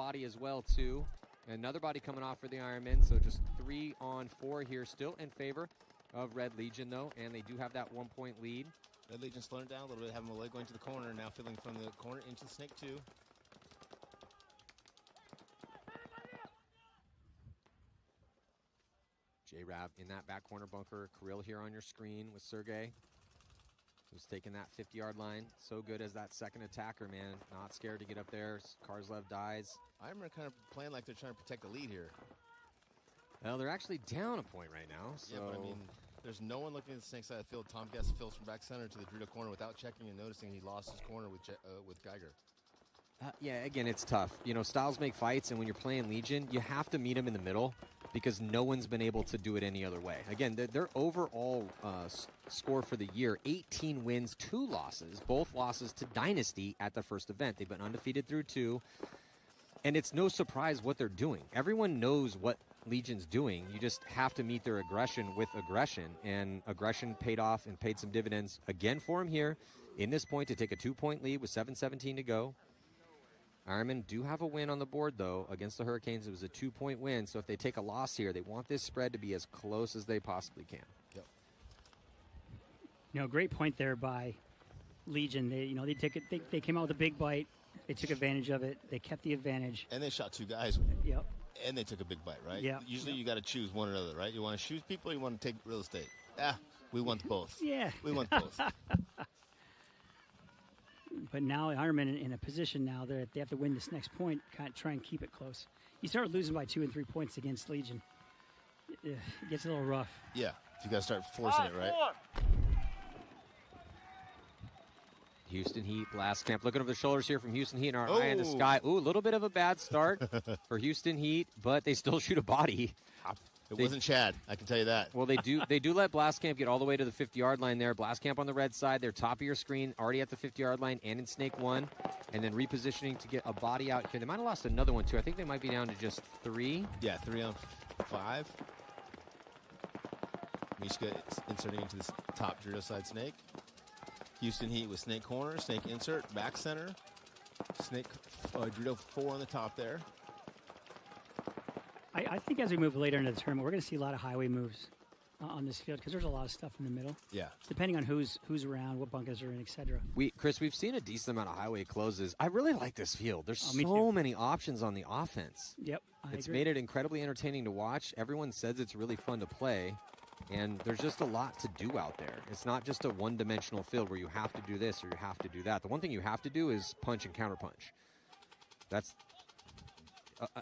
body as well, too. Another body coming off for the Ironmen, so just 3 on 4 here, still in favor of Red Legion, though, and they do have that 1-point lead. Red Legion slowing down a little bit, having a leg going to the corner, now filling from the corner into the snake, too. J-Rab in that back corner bunker. Kirill here on your screen with Sergey, who's taking that 50-yard line. So good as that second attacker, man. Not scared to get up there. Karslev dies. Ironmen kind of playing like they're trying to protect the lead here. Well, they're actually down a point right now. So. Yeah, but I mean, there's no one looking at the snake side of the field. Tom Guest fills from back center to the Dorito corner without checking and noticing he lost his corner with Geiger. Yeah, again, it's tough. You know, styles make fights, and when you're playing Legion, you have to meet them in the middle because no one's been able to do it any other way. Again, their overall score for the year, 18 wins, 2 losses, both losses to Dynasty at the first event. They've been undefeated through 2, and it's no surprise what they're doing. Everyone knows what Legion's doing. You just have to meet their aggression with aggression, and aggression paid off and paid some dividends again for him here in this point to take a 2-point lead with 7:17 to go. Ironmen do have a win on the board, though, against the Hurricanes. It was a 2-point win, so if they take a loss here, they want this spread to be as close as they possibly can. Yep. You know, great point there by Legion. They came out with a big bite. They took advantage of it. They kept the advantage. And they shot 2 guys. Yep. And they took a big bite, right? Yeah. Usually you got to choose one or another, right? You want to shoot people or you want to take real estate? We want both. Yeah. We want both. But now Ironman in a position now that they have to win this next point, kind of try and keep it close. You start losing by 2 and 3 points against Legion, it gets a little rough. Yeah, you got to start forcing it, right? Houston Heat, blast camp. Looking over the shoulders here from Houston Heat and our eye in the sky. Ooh, a little bit of a bad start for Houston Heat, but they still shoot a body. It wasn't Chad, I can tell you that. Well, they do let Blastcamp get all the way to the 50-yard line there. Blastcamp on the red side. They're top of your screen, already at the 50-yard line and in Snake 1. And then repositioning to get a body out here. They might have lost another one, too. I think they might be down to just 3. Yeah, 3 on 5. Mishka inserting into this top Dorito side Snake. Houston Heat with Snake corner, Snake insert, back center. Snake Dorito 4 on the top there. I think as we move later into the tournament, we're going to see a lot of highway moves on this field because there's a lot of stuff in the middle. Yeah. Depending on who's around, what bunkers are in, etc. Chris, we've seen a decent amount of highway closes. I really like this field. There's so many options on the offense. Yep. It's made it incredibly entertaining to watch. Everyone says it's really fun to play, and there's just a lot to do out there. It's not just a one-dimensional field where you have to do this or you have to do that. The one thing you have to do is punch and counterpunch. That's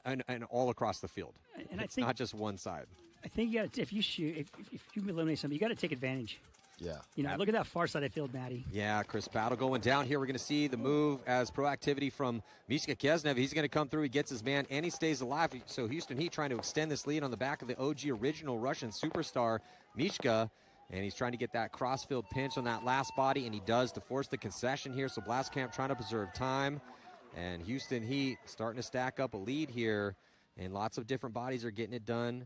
and all across the field. And it's not just one side. I think if you shoot, if you eliminate something, you got to take advantage. Yeah. You know, look at that far side of the field, Matty. Yeah, Chris, battle going down here. We're going to see the move as proactivity from Mishka Kesnev. He's going to come through. He gets his man, and he stays alive. So Houston Heat trying to extend this lead on the back of the OG original Russian superstar, Mishka. And he's trying to get that crossfield pinch on that last body, and he does to force the concession here. So Blastcamp trying to preserve time. And Houston Heat starting to stack up a lead here, and lots of different bodies are getting it done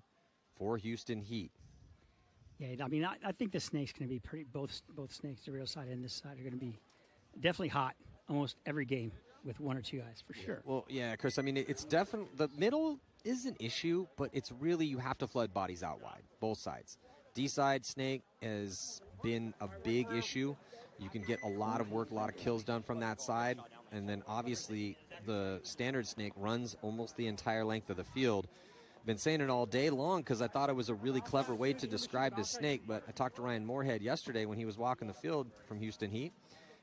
for Houston Heat. Yeah, I mean, I think the snake's going to be pretty. Both snakes, the real side and this side, are going to be definitely hot almost every game with 1 or 2 guys for sure. Well, yeah, Chris. I mean, it's definitely the middle is an issue, but it's really you have to flood bodies out wide, both sides. D side snake has been a big issue. You can get a lot of work, a lot of kills done from that side. And then obviously the standard snake runs almost the entire length of the field. Been saying it all day long because I thought it was a really clever way to describe this snake, but I talked to Ryan Moorhead yesterday when he was walking the field from Houston Heat,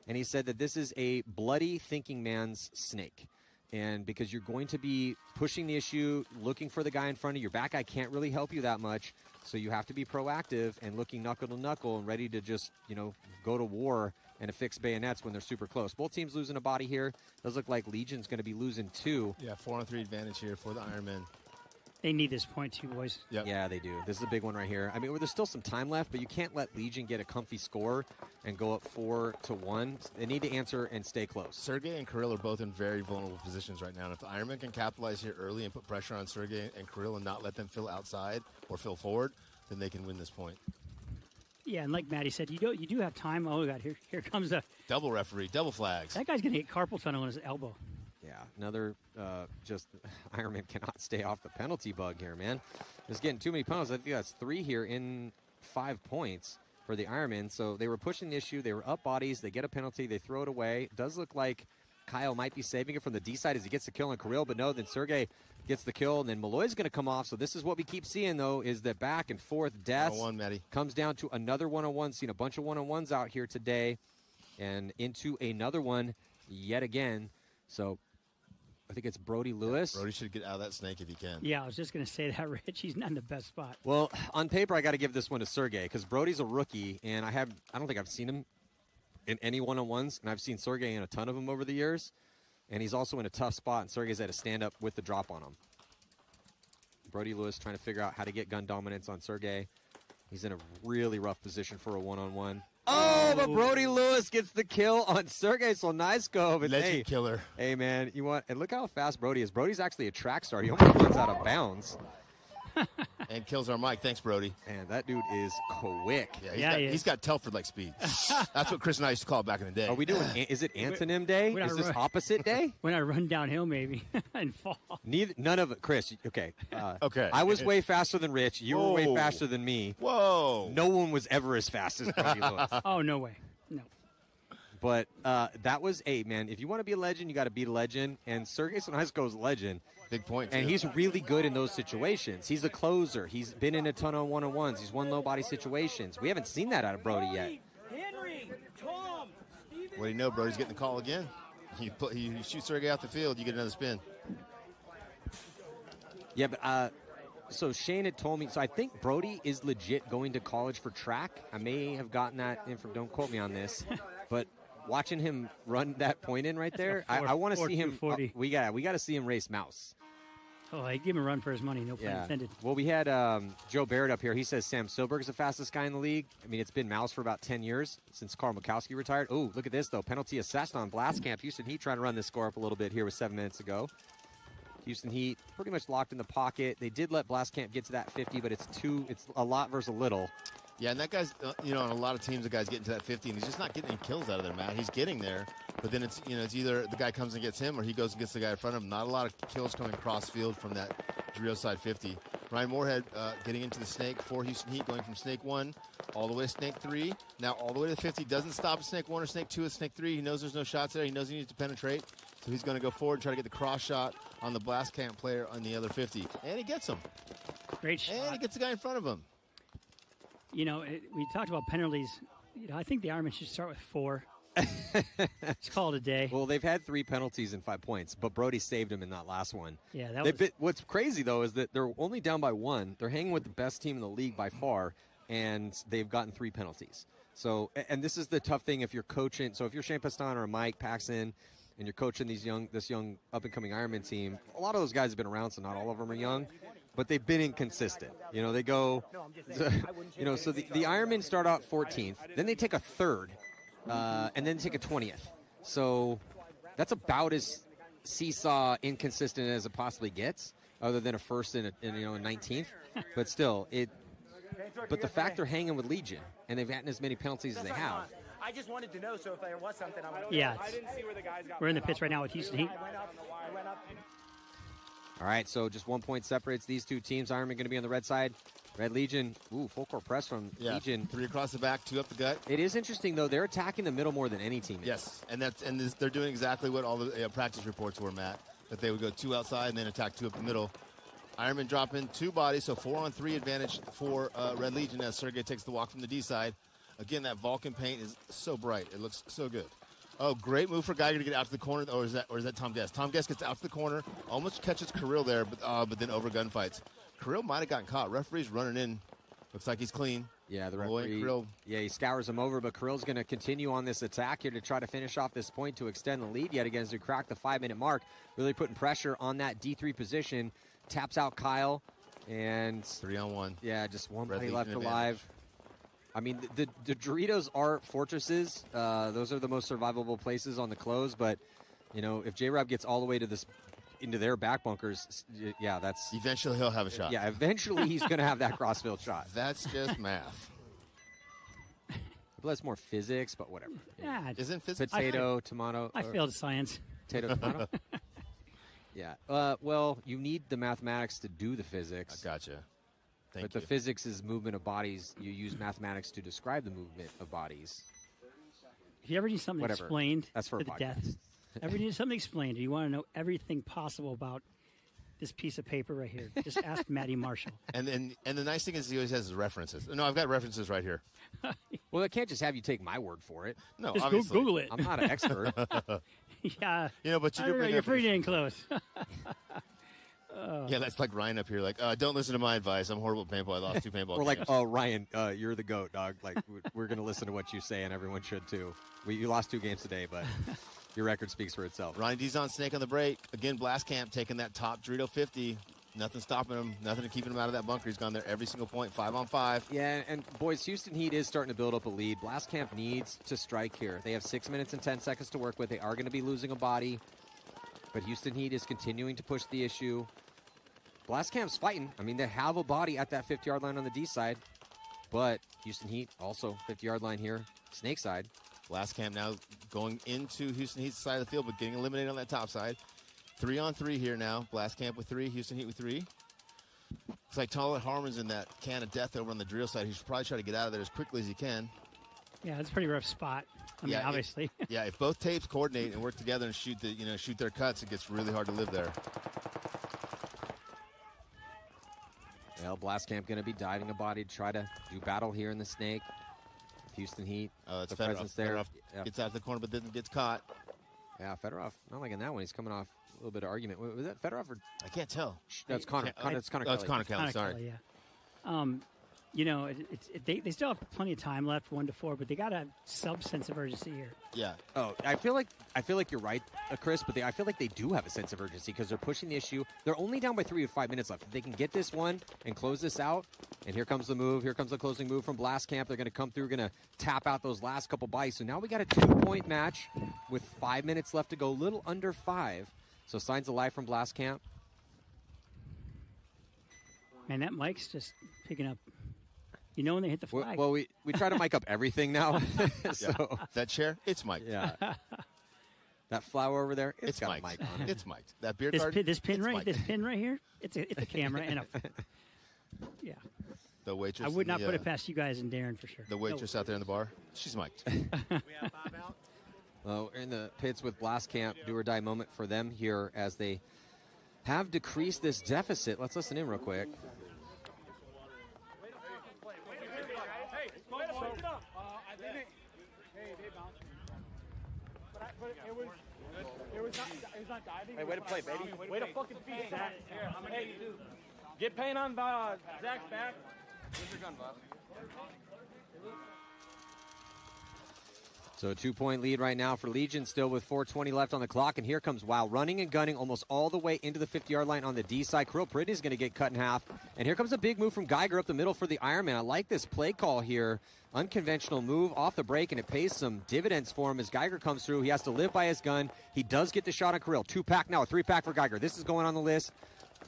and he said that this is a bloody thinking man's snake. And because you're going to be pushing the issue, looking for the guy in front of you, your back guy can't really help you that much, so you have to be proactive and looking knuckle to knuckle and ready to just, go to war and affix bayonets when they're super close. Both teams losing a body here. Does look like Legion's going to be losing 2. Yeah, 4-on-3 advantage here for the Ironmen. They need this point too, boys. Yep. Yeah, they do. This is a big one right here. I mean, there's still some time left, but you can't let Legion get a comfy score and go up 4-1. They need to answer and stay close. Sergey and Kirill are both in very vulnerable positions right now. And if the Ironmen can capitalize here early and put pressure on Sergey and Kirill and not let them fill outside or fill forward, then they can win this point. Yeah, and like Matty said, you do have time. Oh, God, here comes a double referee, double flags. That guy's going to get carpal tunnel in his elbow. Yeah, another just Ironman cannot stay off the penalty bug here, man. Just getting too many penalties. I think that's 3 here in 5 points for the Ironman. So they were pushing the issue. They were up bodies. They get a penalty. They throw it away. It does look like Kyle might be saving it from the D side as he gets the kill on Kirill, but no, then Sergey gets the kill, and then Malloy's going to come off. So this is what we keep seeing, though, is that back and forth deaths comes down to another one-on-one. Seen a bunch of one-on-ones out here today and into another one yet again. So I think it's Brody Lewis. Brody should get out of that snake if he can. Yeah, I was just going to say that, Rich. He's not in the best spot. Well, on paper, I got to give this one to Sergey because Brody's a rookie, and I don't think I've seen him in any one-on-ones, and I've seen Sergey in a ton of them over the years. And he's also in a tough spot, and Sergey's had to stand up with the drop on him. Brody Lewis trying to figure out how to get gun dominance on Sergey. He's in a really rough position for a one-on-one. Oh, but Brody Lewis gets the kill on Sergey, so nice go. But Legend killer. Hey, man, and look how fast Brody is. Brody's actually a track star. He almost runs out of bounds. And kills our mic. Thanks, Brody. And that dude is quick. Yeah, he's got Telford-like speed. That's what Chris and I used to call it back in the day. Are we doing, is it antonym day? Is this opposite day? When I run downhill, maybe, and fall. None of it. Chris, okay. Okay. I was way faster than Rich. You were way faster than me. Whoa. No one was ever as fast as Brody Lewis. Oh, no way. No. But that was man. If you want to be a legend, you got to beat a legend. And Sergey Sonaisco's a legend. Big point. And he's really good in those situations. He's a closer. He's been in a ton of one-on-ones. He's won low-body situations. We haven't seen that out of Brody yet. Henry, Tom, Steven. What do you know? Brody's getting the call again. You shoot Sergey off the field, you get another spin. Yeah, but so Shane had told me. So I think Brody is legit going to college for track. I may have gotten that info. Don't quote me on this, but watching him run that point in right there, I want to see him. We got to see him race Mouse. Oh, I give him a run for his money. No pun intended. Well, we had Joe Barrett up here. He says Sam Silberg is the fastest guy in the league. I mean, it's been Mouse for about 10 years since Carl Mikowski retired. Oh, look at this, though. Penalty assessed on Blastcamp. Houston Heat trying to run this score up a little bit here with 7 minutes to go. Houston Heat pretty much locked in the pocket. They did let Blastcamp get to that 50, but it's a lot versus a little. Yeah, and that guy's, on a lot of teams, the guy's getting to that 50, and he's just not getting any kills out of there, Matt. He's getting there, but then it's either the guy comes and gets him or he goes and gets the guy in front of him. Not a lot of kills coming cross field from that Drill side 50. Ryan Moorhead getting into the snake for Houston Heat, going from snake 1 all the way to snake 3. Now all the way to the 50. Doesn't stop at snake 1 or snake 2 at snake 3. He knows there's no shots there. He knows he needs to penetrate. So he's going to go forward and try to get the cross shot on the Blastcamp player on the other 50. And he gets him. Great shot. And he gets the guy in front of him. We talked about penalties. I think the Ironman should start with 4. Just call it a day. Well, they've had 3 penalties in 5 points, but Brody saved him in that last one. Yeah, that was... What's crazy, though, is that they're only down by 1. They're hanging with the best team in the league by far, and they've gotten 3 penalties. So, and this is the tough thing if you're coaching. So if you're Shane Paston or Mike Paxson, and you're coaching this young up-and-coming Ironman team, a lot of those guys have been around, so not all of them are young. But they've been inconsistent. They go, so the Ironmen start out 14th, then they take a 3rd, and then take a 20th. So that's about as seesaw inconsistent as it possibly gets, other than a 1st and a 19th. But still, but the fact they're hanging with Legion, and they've gotten as many penalties as they have. I just wanted to know, so if there was something, I would. Yeah, I didn't see where the guys got. We're in the pits right now with Houston Heat. I went up. All right, so just 1 point separates these two teams. Ironman going to be on the red side. Red Legion, full court press from Legion. 3 across the back, 2 up the gut. It is interesting, though. They're attacking the middle more than any team is. Yes, and they're doing exactly what all the practice reports were, Matt, that they would go 2 outside and then attack 2 up the middle. Ironman drop in 2 bodies, so 4-on-3 advantage for Red Legion as Sergey takes the walk from the D side. Again, that Vulcan paint is so bright. It looks so good. Oh, great move for Geiger to get out to the corner. Or is that Tom Guest? Tom Guest gets out to the corner, almost catches Kirill there, but then over gunfights. Kirill might have gotten caught. Referee's running in. Looks like he's clean. Yeah, the referee. He scours him over, but Kirill's going to continue on this attack here to try to finish off this point to extend the lead yet again as we crack the 5-minute mark. Really putting pressure on that D3 position. Taps out Kyle, and 3-on-1. Yeah, just one body left alive. I mean, the Doritos are fortresses. Those are the most survivable places on the close. But, if J-Rob gets all the way to into their back bunkers, yeah, that's... Eventually he'll have a shot. Yeah, eventually he's going to have that crossfield shot. That's just math. But that's more physics, but whatever. Yeah. Isn't physics? Potato, tomato. I failed science. Potato, tomato. Yeah. Well, you need the mathematics to do the physics. Gotcha. Thank But you. the physics is movement of bodies. You use mathematics to describe the movement of bodies. If you ever need something Whatever. explained That's for to a the podcast. death, ever need something explained, or you want to know everything possible about this piece of paper right here, just ask Matty Marshall. And the nice thing is he always has his references. No, I've got references right here. Well, I can't just have you take my word for it. No, Just obviously. Google it. I'm not an expert. Yeah. You know, but you I do don't know, bring you're up pretty dang close. Yeah, that's like Ryan up here. Like, don't listen to my advice. I'm horrible at paintball. I lost 2 paintball We're like, games. oh, Ryan, you're the GOAT, dog. Like, we're going to listen to what you say, and everyone should, too. You lost 2 games today, but your record speaks for itself. Ronnie D's on Snake on the break. Again, Blast Camp taking that top Dorito 50. Nothing stopping him. Nothing keeping him out of that bunker. He's gone there every single point, 5 on 5. Yeah, and boys, Houston Heat is starting to build up a lead. Blast Camp needs to strike here. They have 6 minutes and 10 seconds to work with. They are going to be losing a body, but Houston Heat is continuing to push the issue. Blast Camp's fighting. I mean, they have a body at that 50-yard line on the D side, but Houston Heat also 50-yard line here, Snake side. Blast Camp now going into Houston Heat's side of the field, but getting eliminated on that top side. 3 on 3 here now. Blast Camp with 3, Houston Heat with 3. Looks like Tollett Harmon's in that can of death over on the drill side. He should probably try to get out of there as quickly as he can. Yeah, it's a pretty rough spot. I mean, obviously. Yeah, if both tapes coordinate and work together and shoot their cuts, it gets really hard to live there. Well, Blast Camp going to be diving a body to try to do battle here in the Snake. Houston Heat, It's the Fedorov. presence there. Fedorov Yeah. gets out of the corner, but then gets caught. Yeah, Fedorov, not like in that one. He's coming off a little bit of argument. Was that Fedorov or I can't tell. that's Connor? It's Connor. Oh, it's Kelly. Connor Kelly. Sorry. Kelly, yeah. You know, they still have plenty of time left, 1 to 4, but they got a sense of urgency here. Yeah. Oh, I feel like you're right, Chris, but I feel like they do have a sense of urgency because they're pushing the issue. They're only down by 3 with 5 minutes left. If they can get this one and close this out, and here comes the move. Here comes the closing move from Blast Camp. They're going to come through, going to tap out those last couple bites. So now we got a 2-point match with 5 minutes left to go, a little under 5. So signs of life from Blast Camp. Man, that mic's just picking up. You know when they hit the flag. Well, we try to mic up everything now. So Yeah. That chair, it's Mike. yeah, that flower over there, It's got a Mike. mic on it. It's Mike. That beer this card, pin, this pin it's right, Mike. this pin right here. It's a camera and a. Yeah, The waitress. I would and not the, put it past you guys and Darren for sure. The waitress out there in the bar, she's mic'd. Well, we're in the pits with Blast Camp, do or die moment for them here as they have decreased this deficit. Let's listen in real quick. Hey, way to play, baby. Way to fucking feed Zach. Hey, get paint on Zach's back. Where's your gun, boss? So a 2-point lead right now for Legion, still with 4:20 left on the clock. And here comes Wow running and gunning almost all the way into the 50-yard line on the D side. Kirill Pridney is going to get cut in half. And here comes a big move from Geiger up the middle for the Ironman. I like this play call here. Unconventional move off the break, and it pays some dividends for him as Geiger comes through. He has to live by his gun. He does get the shot on Kirill. 2-pack now, a 3-pack for Geiger. This is going on the list.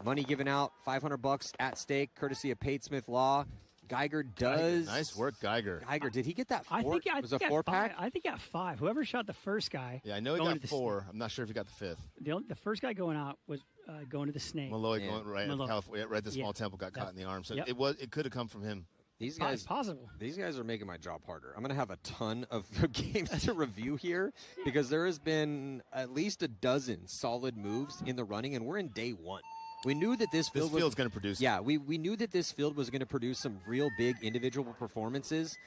Money given out, $500 at stake, courtesy of Pate Smith Law. Geiger does. Nice work, Geiger. Geiger, did he get that 4? I think it was a got 4-pack? I think he got 5. Whoever shot the first guy. Yeah, I know he going got to the 4. I'm not sure if he got the 5th. The first guy going out was going to the snake. Malloy Yeah. going right Malloy. at California, right at the small Yeah. temple, got caught in the arm. So Yep. it could have come from him. These It's guys, possible. these guys are making my job harder. I'm going to have a ton of games to review here because there has been at least a dozen solid moves in the running, and we're in day 1. We knew that this field field's going to produce. Yeah, we knew that this field was going to produce some real big individual performances,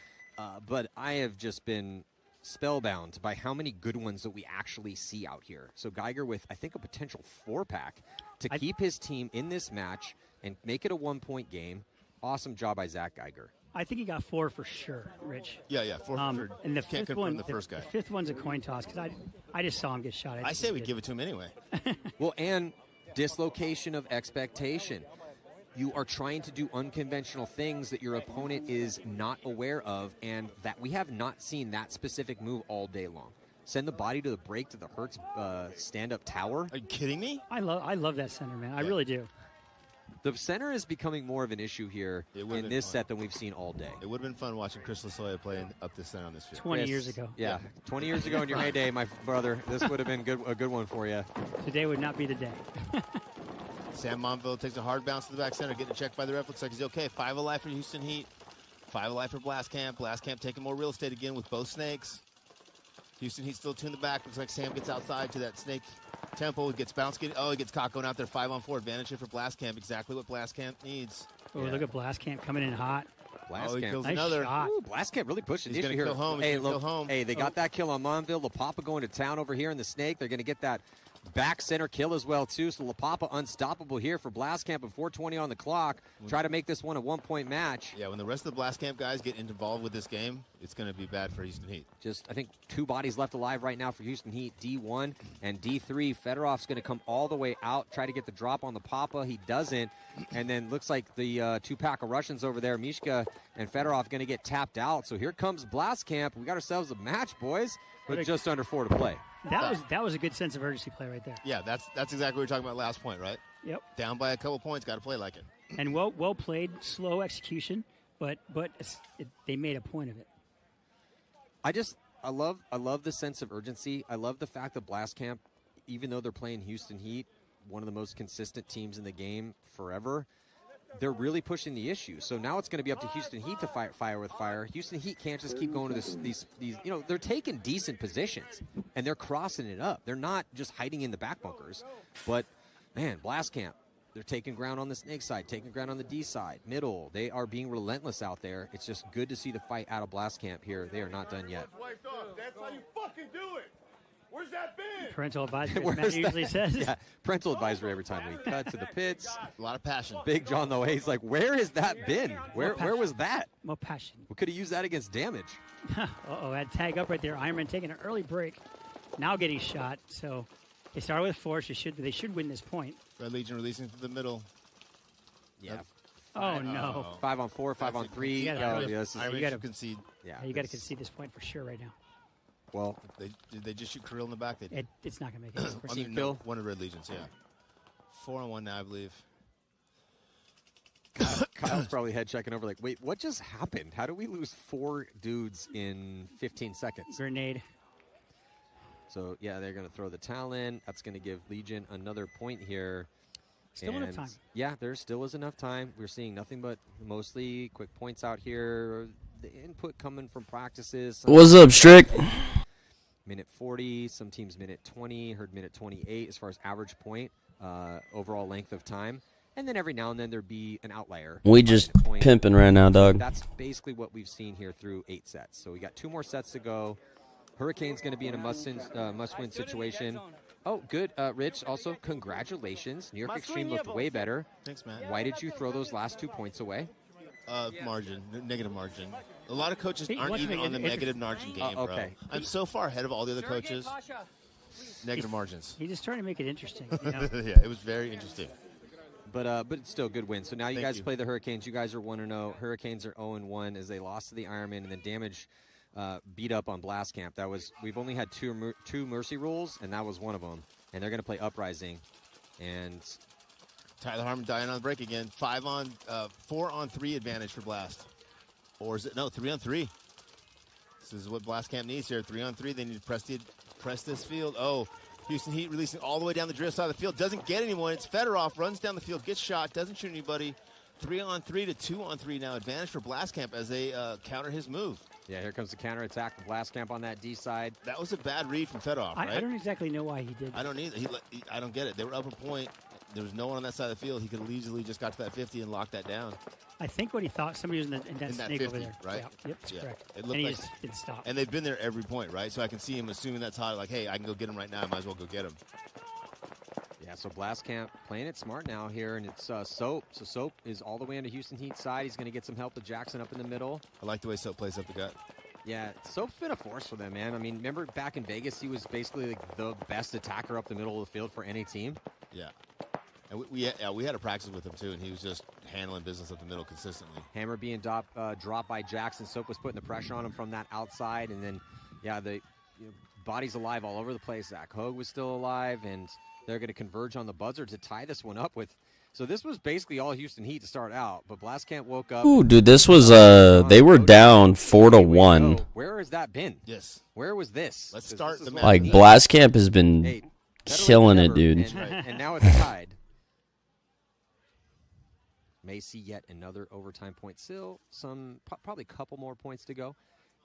but I have just been spellbound by how many good ones that we actually see out here. So Geiger with, I think, a potential 4-pack to keep his team in this match and make it a 1-point game. Awesome job by Zach Geiger. I think he got 4 for sure, Rich. Yeah, 4 for And the Can't fifth confirm one, the first guy. The fifth one's a coin toss because I just saw him get shot. I say we give it to him anyway. Well, and dislocation of expectation. You are trying to do unconventional things that your opponent is not aware of, and that we have not seen that specific move all day long. Send the body to the break to the Hertz stand-up tower. Are you kidding me? I love that center, man. I really do. The center is becoming more of an issue here in this set than we've seen all day. It would have been fun watching Chris Lasoya playing up the center on this field. 20 years ago. Yeah, 20 years ago in your heyday, my brother. This would have been a good one for you. Today would not be the day. Sam Monville takes a hard bounce to the back center, getting checked by the ref. Looks like he's okay. 5 alive for Houston Heat. 5 alive for Blast Camp. Blast Camp taking more real estate again with both snakes. Houston Heat still 2 in the back. Looks like Sam gets outside to that snake tempo. Gets bounced. He gets caught going out there. 5-on-4 advantage here for Blast Camp. Exactly what Blast Camp needs. Oh, look at Blast Camp coming in hot. Blast he Camp. kills Nice another. shot. Ooh, Blast Camp really pushing He's the going issue to here. kill home. Hey, Kill home. Hey, they got that kill on Monville. LaPapa going to town over here in the snake. They're going to get that back center kill as well, too. So LaPapa unstoppable here for Blast Camp at 4:20 on the clock. Try to make this one a 1-point match. Yeah, when the rest of the Blast Camp guys get involved with this game, it's going to be bad for Houston Heat. Just, I think, 2 bodies left alive right now for Houston Heat, D1 and D3. Fedorov's going to come all the way out, try to get the drop on the Papa. He doesn't. And then looks like the 2 pack of Russians over there, Mishka and Fedorov, going to get tapped out. So here comes Blast Camp. We got ourselves a match, boys, with just under 4 to play. That was a good sense of urgency play right there. Yeah, that's exactly what we were talking about last point, right? Yep. Down by a couple points, got to play like it. And well played, slow execution, but they made a point of it. I love the sense of urgency. I love the fact that Blast Camp, even though they're playing Houston Heat, one of the most consistent teams in the game forever, they're really pushing the issue. So now it's going to be up to Houston Heat to fight fire with fire. Houston Heat can't just keep going to these they're taking decent positions and they're crossing it up. They're not just hiding in the back bunkers. But man, Blast Camp, they're taking ground on the snake side, taking ground on the D side, middle. They are being relentless out there. It's just good to see the fight out of Blast Camp here. They are not done yet. That's how you fucking do it. Where's that been? Parental advisory, as Matt usually says. Yeah, parental advisory every time we cut to the pits. A lot of passion. Big John, though, he's like, where has that been? Where was that? More passion. We could have used that against damage. Uh-oh, had tag up right there. Ironman taking an early break. Now getting shot. So they started with force. They should win this point. Red Legion releasing to the middle. Yeah. Oh, no. 5-on-4, 5-on-3. You gotta- Yes. Iron gotta- concede. Yeah. You got to concede this point for sure right now. Well, Did they just shoot Kirill in the back? They did. It's not going to make it. I mean, no, one of Red Legions, yeah. 4-on-1 now, I believe. Kyle's probably head checking over like, wait, what just happened? How do we lose 4 dudes in 15 seconds? Grenade. So, yeah, they're going to throw the Talon. That's going to give Legion another point here. Still enough time. Yeah, there still is enough time. We're seeing nothing but mostly quick points out here. The input coming from practices. What's up, Strick? Minute 40, some teams minute 20, heard minute 28 as far as average point, overall length of time. And then every now and then there'd be an outlier. We just pimping right now, dog. That's basically what we've seen here through 8 sets. So we got 2 more sets to go. Hurricane's going to be in a must-win situation. Oh, good, Rich. Also, congratulations. New York Extreme looked way better. Thanks, man. Why did you throw those last 2 points away? Margin, negative margin. A lot of coaches Hey, aren't what's even the- on the negative margin game, okay. bro. I'm so far ahead of all the other coaches. Negative margins. He's just trying to make it interesting. You know? Yeah, it was very interesting. But it's still a good win. So now you Thank guys you. play the Hurricanes. You guys are 1-0. Hurricanes are 0-1 as they lost to the Ironman and then Damage beat up on Blast Camp. We've only had two mercy rules, and that was one of them. And they're going to play Uprising. And Tyler Harmon dying on the break again. 4-on-3 advantage for Blast. Or is it? No, 3-on-3. This is what Blast Camp needs here. 3-on-3. They need to press this field. Oh, Houston Heat releasing all the way down the drift side of the field. Doesn't get anyone. It's Fedorov. Runs down the field. Gets shot. Doesn't shoot anybody. 3-on-3 to 2-on-3 now. Advantage for Blast Camp as they counter his move. yeah, here comes the counterattack for Blast Camp on that D side. That was a bad read from Fedorov, right? I don't exactly know why he did that. I don't either. I don't get it. They were up a point. There was no one on that side of the field. He could have easily just got to that 50 and locked that down. I think what he thought, somebody was in that In that snake 50, over there. right? Yeah, yep, that's Yeah. correct. It And looked he like- just didn't stop. And they've been there every point, right? So I can see him assuming that's hot. Like, hey, I can go get him right now. I might as well go get him. Yeah, so Blast Camp playing it smart now here, and it's Soap. So Soap is all the way into Houston Heat side. He's going to get some help with Jackson up in the middle. I like the way Soap plays up the gut. Yeah, Soap's been a force for them, man. I mean, remember back in Vegas, he was basically like the best attacker up the middle of the field for any team. Yeah. And we had a practice with him, too, and he was just handling business up the middle consistently. Hammer being dropped by Jackson. Soap was putting the pressure on him from that outside, and then, yeah, the bodies alive all over the place. Zach Hogue was still alive, and they're going to converge on the buzzer to tie this one up with. So this was basically all Houston Heat to start out, but Blastcamp woke up. Ooh, dude, this was they were down 4-1. Where has that been? Yes. Where was this? Let's start the match. Like Blastcamp has been killing it, dude. And now it's tied. May see yet another overtime point. Still probably a couple more points to go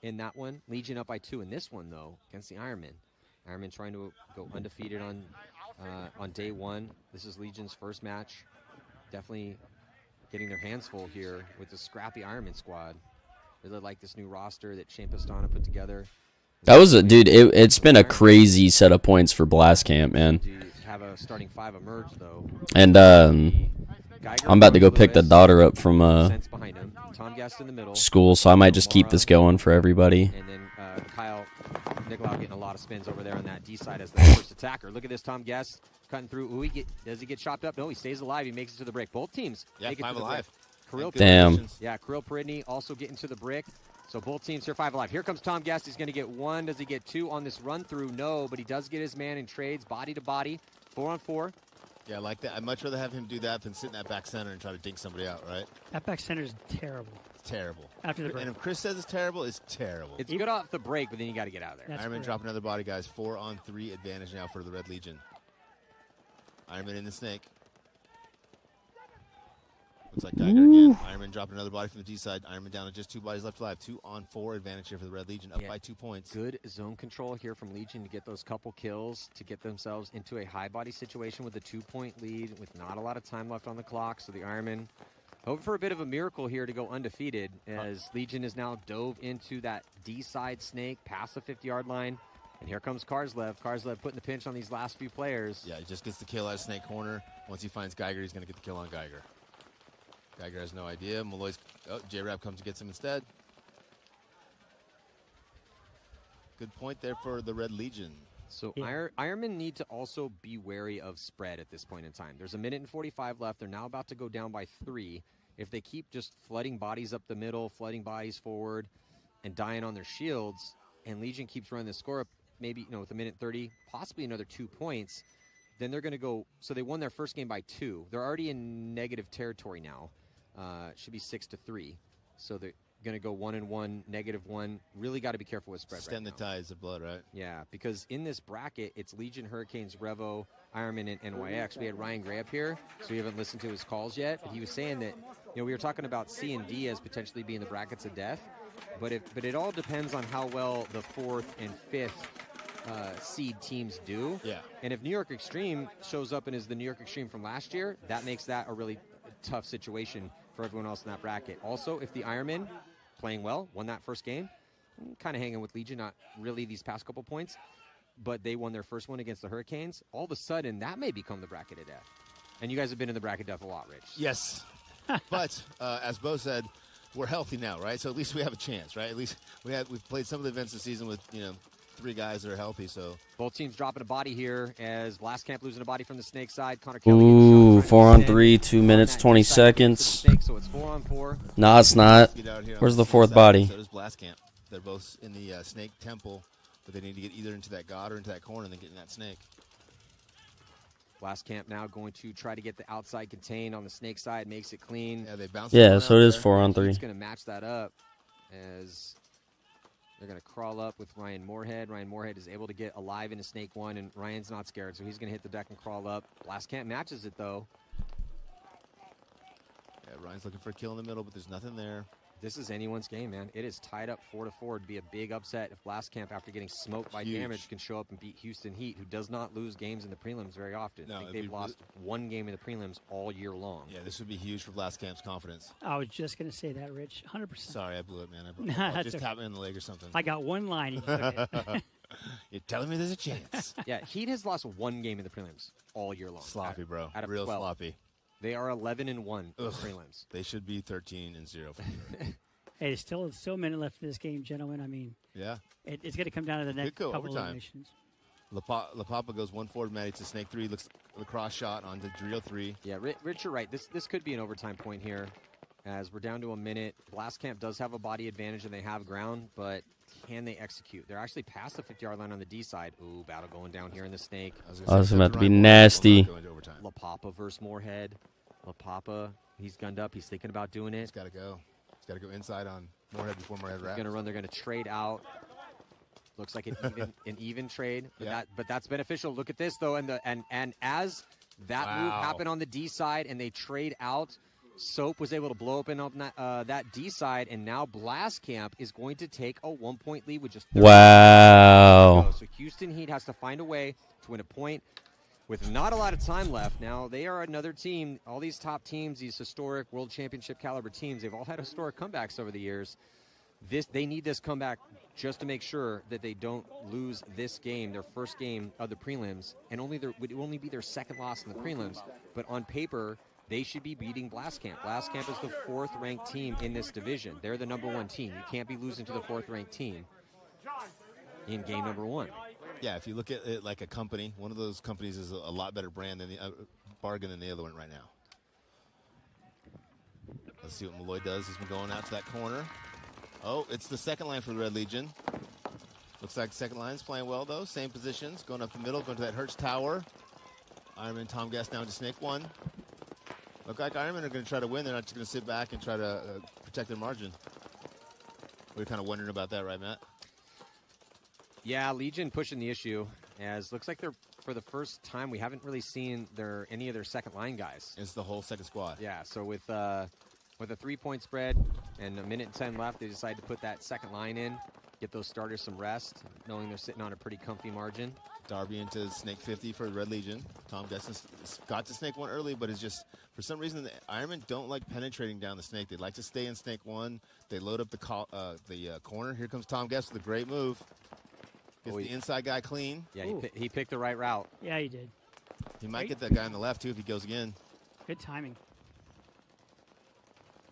in that one. Legion up by 2 in this one, though, against the Ironman. Ironman trying to go undefeated on day 1. This is Legion's first match. Definitely getting their hands full here with the scrappy Ironman squad. Really like this new roster that Shane Pastana put together. That was dude. It's been a crazy set of points for Blastcamp, man. Have a starting 5 emerge though. And I'm about to go pick the daughter up from school, so I might just keep this going for everybody. And then Kyle Nicolau getting a lot of spins over there on that D side as the first attacker. Look at this, Tom Guest cutting through. Ooh, does he get chopped up? No, he stays alive. He makes it to the brick. Both teams make it to the alive. Brick. Damn. Yeah, Kirill Peridny also getting to the brick. So both teams here 5 alive. Here comes Tom Guest. He's going to get 1. Does he get 2 on this run through? No, but he does get his man in trades, body to body, 4-on-4. Yeah, I like that. I'd much rather have him do that than sit in that back center and try to dink somebody out, right? That back center is terrible. It's terrible. After the break. And if Chris says it's terrible, it's terrible. It's good off the break, but then you got to get out of there. Ironman drop another body, guys. 4-on-3 advantage now for the Red Legion. Ironman in the snake. Looks like Geiger again. Ironman dropping another body from the D side. Ironman down to just 2 bodies left alive. 2-on-4 advantage here for the Red Legion, up by 2 points. Good zone control here from Legion to get those couple kills, to get themselves into a high body situation with a 2-point lead with not a lot of time left on the clock. So the Ironman hoping for a bit of a miracle here to go undefeated as Legion is now dove into that D side snake past the 50-yard line. And here comes Karslev. Karslev putting the pinch on these last few players. Yeah, he just gets the kill out of snake corner. Once he finds Geiger, he's going to get the kill on Geiger. Geiger has no idea. Malloy's. Oh, J-Rap comes and gets him instead. Good point there for the Red Legion. So Ironman need to also be wary of spread at this point in time. There's 1:45 left. They're now about to go down by 3. If they keep just flooding bodies up the middle, flooding bodies forward, and dying on their shields, and Legion keeps running the score up, maybe with 1:30, possibly another 2 points, then they're going to go. So they won their first game by 2. They're already in negative territory now. Should be 6-3. So they're going to go 1-1, -1. Really got to be careful with spread. Stem the tides of blood, right? Yeah, because in this bracket, it's Legion, Hurricanes, Revo, Ironman, and NYX. We had Ryan Gray up here, so we haven't listened to his calls yet. But he was saying that we were talking about C and D as potentially being the brackets of death, but it all depends on how well the 4th and 5th seed teams do. Yeah. And if New York Extreme shows up and is the New York Extreme from last year, that makes that a really tough situation for everyone else in that bracket. Also, if the Ironman playing well, won that first game, kind of hanging with Legion, not really these past couple points, but they won their first one against the Hurricanes, all of a sudden that may become the bracket of death. And you guys have been in the bracket of death a lot, Rich. Yes. But as Bo said, we're healthy now, right? So at least we have a chance, right? At least we've played some of the events this season with 3 guys that are healthy. So both teams dropping a body here as Blastcamp losing a body from the snake side. Connor Kelly. Ooh, 4-on-3, 2 minutes 20 seconds. So it's 4-on-4. No, it's not. Where's the 4th body? So does Blastcamp. They're both in the snake temple, but they need to get either into that god or into that corner and then get in that snake. Blastcamp now going to try to get the outside contained on the snake side, makes it clean. Yeah, they bounce. Yeah, so it is 4-on-3. He's going to match that up as they're going to crawl up with Ryan Moorhead. Ryan Moorhead is able to get alive into snake 1, and Ryan's not scared, so he's going to hit the deck and crawl up. Blastcamp matches it, though. Yeah, Ryan's looking for a kill in the middle, but there's nothing there. This is anyone's game, man. It is tied up 4-4. It'd be a big upset if Blastcamp, after getting smoked by damage, can show up and beat Houston Heat, who does not lose games in the prelims very often. No, I think they've lost 1 game in the prelims all year long. Yeah, this would be huge for Blastcamp's confidence. I was just going to say that, Rich. 100%. Sorry, I blew it, man. Just okay. tapped me in the leg or something. I got one line. You're telling me there's a chance. Yeah, Heat has lost 1 game in the prelims all year long. Sloppy, bro. Out of Real 12. sloppy. They are 11-1 in the prelims. They should be 13-0 for sure. Hey, there's still a minute left in this game, gentlemen. I mean, yeah, it's going to come down to the next couple eliminations. La Papa goes 1 forward, Matty to snake 3. Looks lacrosse shot onto drill 3. Yeah, Rich, you're right. This could be an overtime point here. as we're down to a minute. Blastcamp does have a body advantage and they have ground, but can they execute? They're actually past the 50-yard line on the D side. Ooh, battle going down here in the snake. Oh, this is about to be nasty. Mlpb versus Moorhead. Mlpb, he's gunned up. He's thinking about doing it. He's got to go. He's got to go inside on Moorhead before Moorhead wraps. They're going to run. They're going to trade out. Looks like an even trade, but that's beneficial. Look at this though, and as that move happened on the D side, and they trade out, Soap was able to blow open on that D side, and now Blastcamp is going to take a 1-point lead with just 30 wow. So Houston Heat has to find a way to win a point with not a lot of time left. Now they are another team. All these top teams, these historic World Championship caliber teams, they've all had historic comebacks over the years. They need this comeback just to make sure that they don't lose this game, their first game of the prelims, and would only be their second loss in the prelims. But on paper, they should be beating Blastcamp. Blastcamp is the 4th-ranked team in this division. They're the #1 team. You can't be losing to the 4th-ranked team in game number 1. Yeah, if you look at it like a company, one of those companies is a lot better brand than the bargain than the other one right now. Let's see what Malloy does. He's been going out to that corner. Oh, it's the second line for the Red Legion. Looks like the second line's playing well, though. Same positions. Going up the middle, going to that Hertz Tower. Ironman, Tom Guest down to Snake 1. Look like Ironman are going to try to win. They're not just going to sit back and try to protect their margin. We're kind of wondering about that, right, Matt? Yeah, Legion pushing the issue. As looks like they're, for the first time, we haven't really seen any of their second line guys. It's the whole second squad. Yeah, so with a 3-point spread and a minute and 10 left, they decided to put that second line in, get those starters some rest, knowing they're sitting on a pretty comfy margin. Darby into Snake 50 for the Red Legion. Tom Gustin got to Snake 1 early, but is just, for some reason, the Ironmen don't like penetrating down the Snake. They like to stay in Snake 1. They load up the corner. Here comes Tom Guest with a great move. Gets the inside guy clean. Yeah, he picked the right route. Yeah, he did. He might get that guy on the left, too, if he goes again. Good timing.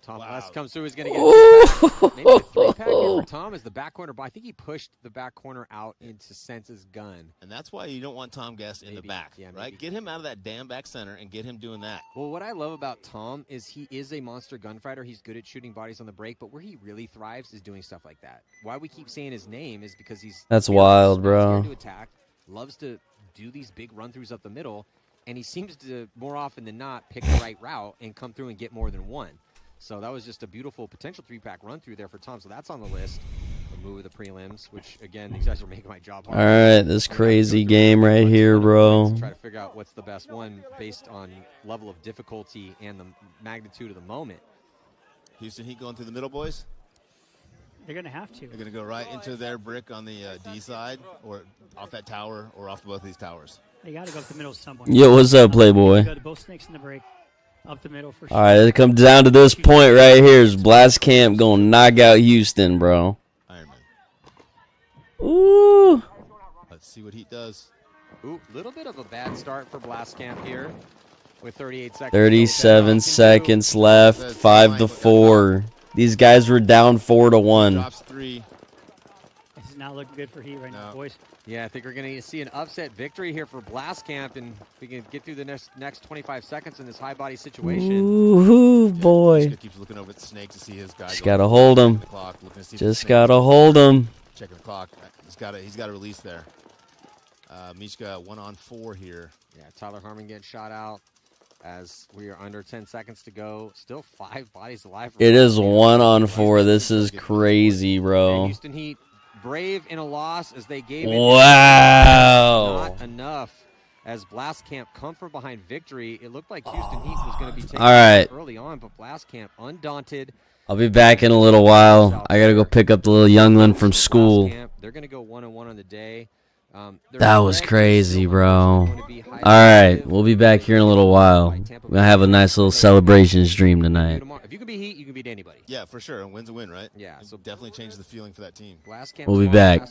Tom West comes through. He's going to get a maybe a 3-pack here for Tom as the back corner. But I think he pushed the back corner out into Sense's gun. And that's why you don't want Tom Guest in the back, right? Get him out of that damn back center and get him doing that. Well, what I love about Tom is he is a monster gunfighter. He's good at shooting bodies on the break, but where he really thrives is doing stuff like that. Why we keep saying his name is because that's wild, bro. To attack, loves to do these big run-throughs up the middle, and he seems to, more often than not, pick the right route and come through and get more than one. So that was just a beautiful potential 3-pack run through there for Tom. So that's on the list. The move of the prelims, which again, these guys are making my job hard. All right, this crazy game right here, bro. Try to figure out what's the best one based on level of difficulty and the magnitude of the moment. Houston Heat going through the middle, boys. They're going to have to. They're going to go right into their brick on the D side, or off that tower, or off both of these towers. They got to go up the middle somewhere. Yo, what's up, Playboy? Go to both Snakes in the break. Up the middle for sure. All right, it comes down to this point right here. Is Blastcamp gonna knock out Houston, bro? Iron Man. Ooh. Let's see what Heat does. Ooh, little bit of a bad start for Blastcamp here with 38 seconds. 37 seconds left. 5-4. These guys were down 4-1. Drops 3. This is not looking good for Heat right now, boys. Yeah, I think we're going to see an upset victory here for Blastcamp, and we can get through the next 25 seconds in this high body situation. Ooh, boy. Just keeps looking over at the Snake to see his guy. Just got to hold him. Just got to hold him. Checking the clock. He's got a release there. Mishka 1-on-4 here. Yeah, Tyler Harmon getting shot out as we are under 10 seconds to go. Still 5 bodies alive. It is 1-on-4. This is crazy, bro. Houston Heat brave in a loss as they gave it. Wow. Not enough. As Blastcamp come from behind victory, it looked like Houston Heat was going to be taken early on, but Blastcamp undaunted. I'll be back in a little while. I got to go pick up the little youngling from school. They're going to go 1-1 on the day. That was crazy, bro. All right, we'll be back here in a little while. We're going to have a nice little celebration stream tonight. If you can beat Heat, you can beat anybody. Yeah, for sure. A win's a win, right? Yeah. So definitely changes the feeling for that team. We'll be back.